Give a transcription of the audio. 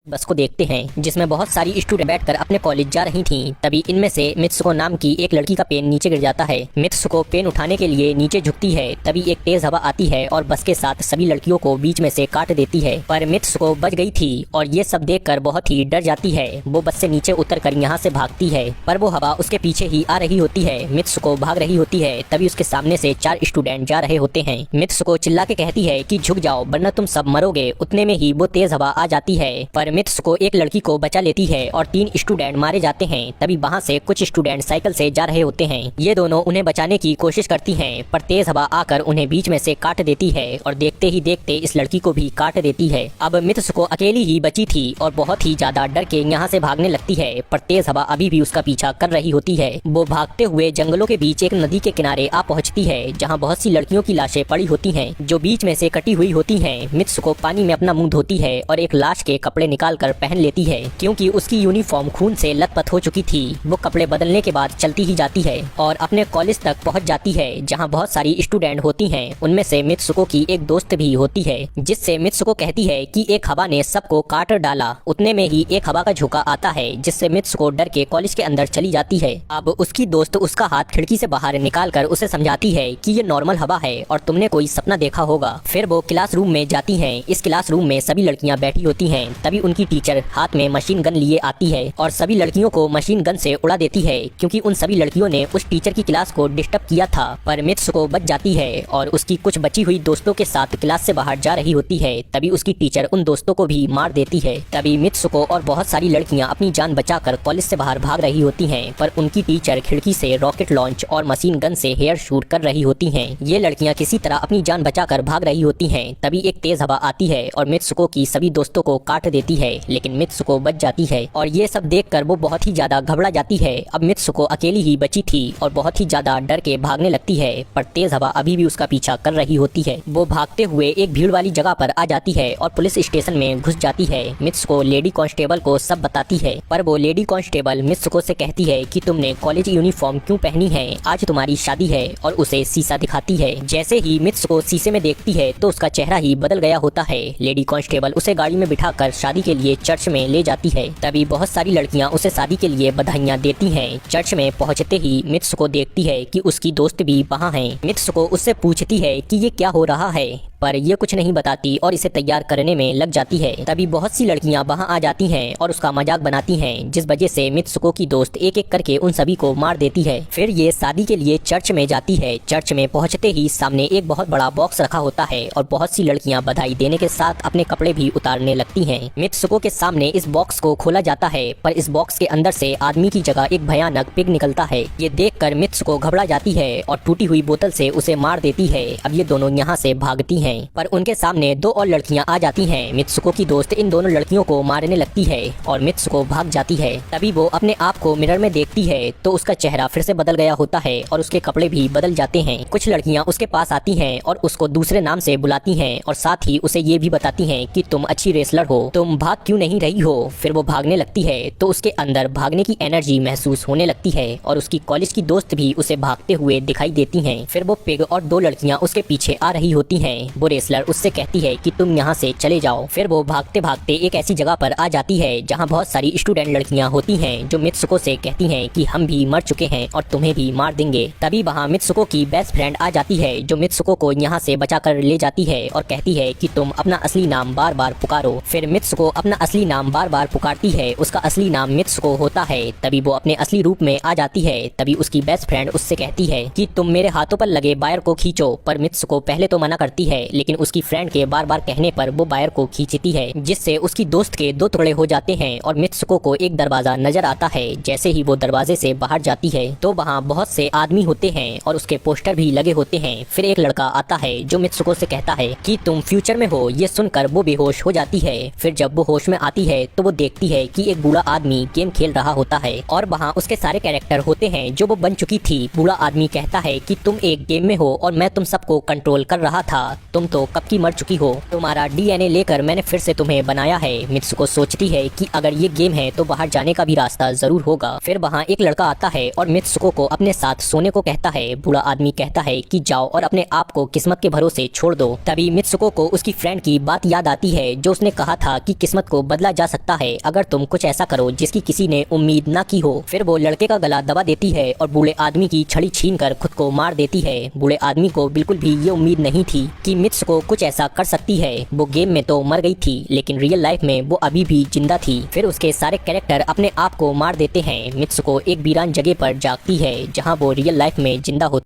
बस को देखते हैं जिसमें बहुत सारी स्टूडेंट बैठकर अपने कॉलेज जा रही थीं। तभी इनमें से मित्सुको नाम की एक लड़की का पेन नीचे गिर जाता है। मित्सुको पेन उठाने के लिए नीचे झुकती है, तभी एक तेज हवा आती है और बस के साथ सभी लड़कियों को बीच में से काट देती है। पर मित्सुको बच गई थी और ये सब देखकर बहुत ही डर जाती है। वो बस से नीचे उतरकर यहाँ से भागती है, पर वो हवा उसके पीछे ही आ रही होती है। मित्सुको भाग रही होती है, तभी उसके सामने से 4 स्टूडेंट जा रहे होते हैं। मित्सुको चिल्ला के कहती है कि झुक जाओ वरना तुम सब मरोगे। उतने में ही वो तेज हवा आ जाती है, पर मित्सुको एक लड़की को बचा लेती है और 3 स्टूडेंट मारे जाते हैं। तभी वहाँ से कुछ स्टूडेंट साइकिल से जा रहे होते हैं। ये दोनों उन्हें बचाने की कोशिश करती हैं, पर तेज हवा आकर उन्हें बीच में से काट देती है और देखते ही देखते इस लड़की को भी काट देती है। अब मित्सुको अकेली ही बची थी और बहुत ही ज्यादा डर के यहाँ से भागने लगती है, पर तेज हवा अभी भी उसका पीछा कर रही होती है। वो भागते हुए जंगलों के बीच एक नदी के किनारे आ पहुँचती है, जहाँ बहुत सी लड़कियों की लाशें पड़ी होती हैं, जो बीच में से कटी हुई होती हैं। मित्सुको पानी में अपना मुंह धोती है और एक लाश के कपड़े निकाल कर पहन लेती है, क्योंकि उसकी यूनिफॉर्म खून से लथपथ हो चुकी थी। वो कपड़े बदलने के बाद चलती ही जाती है और अपने कॉलेज तक पहुंच जाती है, जहां बहुत सारी स्टूडेंट होती हैं। उनमें से मित्सुको की एक दोस्त भी होती है, जिससे मित्सुको कहती है कि एक हवा ने सबको काट डाला। उतने में ही एक हवा का झोंका आता है, जिससे मित्सुको डर के कॉलेज के अंदर चली जाती है। अब उसकी दोस्त उसका हाथ खिड़की से बाहर निकाल कर उसे समझाती है कि ये नॉर्मल हवा है और तुमने कोई सपना देखा होगा। फिर वो क्लासरूम में जाती हैं। इस क्लासरूम में सभी लड़कियां बैठी होती हैं। तभी उनकी टीचर हाथ में मशीन गन लिए आती है और सभी लड़कियों को मशीन गन से उड़ा देती है, क्योंकि उन सभी लड़कियों ने उस टीचर की क्लास को डिस्टर्ब किया था। पर मित्सुको बच जाती है और उसकी कुछ बची हुई दोस्तों के साथ क्लास से बाहर जा रही होती है। तभी उसकी टीचर उन दोस्तों को भी मार देती है। तभी मित्सुको और बहुत सारी लड़कियां अपनी जान बचाकर कॉलेज से बाहर भाग रही होती हैं, पर उनकी टीचर खिड़की से रॉकेट लॉन्च और मशीन गन से हेयर शूट कर रही होती हैं। ये लड़कियां किसी तरह अपनी जान बचाकर भाग रही होती हैं। तभी एक तेज हवा आती है और मित्सुको की सभी दोस्तों को काट देती है, लेकिन मित्सुको बच जाती है और ये सब देखकर वो बहुत ही ज्यादा घबरा जाती है। अब मित्सुको अकेली ही बची थी और बहुत ही ज्यादा डर के भागने लगती है, पर तेज हवा अभी भी उसका पीछा कर रही होती है। वो भागते हुए एक भीड़ वाली जगह पर आ जाती है और पुलिस स्टेशन में घुस जाती है। मित्सुको लेडी कांस्टेबल को सब बताती है, पर वो लेडी कांस्टेबल मित्सुको से कहती है कि तुमने कॉलेज यूनिफॉर्म क्यों पहनी है, आज तुम्हारी शादी है, और उसे शीशा दिखाती है। जैसे ही मित्सुको शीशे में देखती है तो उसका चेहरा ही बदल गया होता है। लेडी कांस्टेबल उसे गाड़ी में बिठाकर शादी के लिए चर्च में ले जाती है। तभी बहुत सारी लड़कियां उसे शादी के लिए बधाइयां देती हैं। चर्च में पहुंचते ही मित्सुको देखती है कि उसकी दोस्त भी वहां है। मित्सुको उससे पूछती है कि ये क्या हो रहा है, पर ये कुछ नहीं बताती और इसे तैयार करने में लग जाती है। तभी बहुत सी लड़कियां वहां आ जाती हैं और उसका मजाक बनाती हैं, जिस वजह से मित्सुको की दोस्त एक एक करके उन सभी को मार देती है। फिर ये शादी के लिए चर्च में जाती है। चर्च में पहुंचते ही सामने एक बहुत बड़ा बॉक्स रखा होता है और बहुत सी लड़कियां बधाई देने के साथ अपने कपड़े भी उतारने लगती हैं। मित्सुको के सामने इस बॉक्स को खोला जाता है, पर इस बॉक्स के अंदर से आदमी की जगह एक भयानक पिग निकलता है। ये देखकर मित्सुको घबरा जाती है और टूटी हुई बोतल से उसे मार देती है। अब ये दोनों यहाँ से भागती हैं, पर उनके सामने 2 और लड़कियां आ जाती हैं। मित्सुको की दोस्त इन दोनों लड़कियों को मारने लगती है और मित्सुको भाग जाती है। तभी वो अपने आप को मिरर में देखती है तो उसका चेहरा फिर से बदल गया होता है और उसके कपड़े भी बदल जाते हैं। कुछ लड़कियां उसके पास आती हैं और उसको दूसरे नाम से बुलाती हैं और साथ ही उसे ये भी बताती हैं कि तुम अच्छी रेसलर हो, तुम भाग क्यों नहीं रही हो। फिर वो भागने लगती है तो उसके अंदर भागने की एनर्जी महसूस होने लगती है और उसकी कॉलेज की दोस्त भी उसे भागते हुए दिखाई देती हैं। फिर वो पिग और 2 लड़कियां उसके पीछे आ रही होती हैं। वो रेसलर उससे कहती है कि तुम यहाँ से चले जाओ। फिर वो भागते भागते एक ऐसी जगह पर आ जाती है जहाँ बहुत सारी स्टूडेंट लड़कियाँ होती हैं, जो मित्सुको से कहती हैं कि हम भी मर चुके हैं और तुम्हें भी मार देंगे। तभी वहाँ मित्सुको की बेस्ट फ्रेंड आ जाती है, जो मित्सुको को यहाँ से बचा कर ले जाती है और कहती है कि तुम अपना असली नाम बार बार पुकारो। फिर मित्सुको अपना असली नाम बार बार पुकारती है। उसका असली नाम मित्सुको होता है। तभी वो अपने असली रूप में आ जाती है। तभी उसकी बेस्ट फ्रेंड उससे कहती है कि तुम मेरे हाथों पर लगे वायर को खींचो, पर मित्सुको पहले तो मना करती है, लेकिन उसकी फ्रेंड के बार बार कहने पर वो वायर को खींचती है, जिससे उसकी दोस्त के 2 टुकड़े हो जाते हैं और मित्सुको को एक दरवाजा नजर आता है। जैसे ही वो दरवाजे से बाहर जाती है तो वहाँ बहुत से आदमी होते हैं और उसके पोस्टर भी लगे होते हैं। फिर एक लड़का आता है जो मित्सुको से कहता है कि तुम फ्यूचर में हो। ये सुनकर वो बेहोश हो जाती है। फिर जब वो होश में आती है तो वो देखती है कि एक बूढ़ा आदमी गेम खेल रहा होता है और वहाँ उसके सारे कैरेक्टर होते हैं जो वो बन चुकी थी। बूढ़ा आदमी कहता है कि तुम एक गेम में हो और मैं तुम सबको कंट्रोल कर रहा था, तुम तुम तो कब की मर चुकी हो, तुम्हारा डीएनए लेकर मैंने फिर से तुम्हें बनाया है। मित्सुको सोचती है कि अगर ये गेम है तो बाहर जाने का भी रास्ता जरूर होगा। फिर वहाँ एक लड़का आता है और मित्सुको को अपने साथ सोने को कहता है। बूढ़ा आदमी कहता है कि जाओ और अपने आप को किस्मत के भरोसे छोड़ दो। तभी मित्सुको को उसकी फ्रेंड की बात याद आती है जो उसने कहा था कि किस्मत को बदला जा सकता है अगर तुम कुछ ऐसा करो जिसकी किसी ने उम्मीद न की हो। फिर वो लड़के का गला दबा देती है और बूढ़े आदमी की छड़ी छीनकर खुद को मार देती है। बूढ़े आदमी को बिल्कुल भी ये उम्मीद नहीं थी कि मित्सुको कुछ ऐसा कर सकती है। वो गेम में तो मर गई थी लेकिन रियल लाइफ में वो अभी भी जिंदा थी। फिर उसके सारे कैरेक्टर अपने आप को मार देते हैं। मित्सुको एक वीरान जगह पर जागती है जहाँ वो रियल लाइफ में जिंदा होती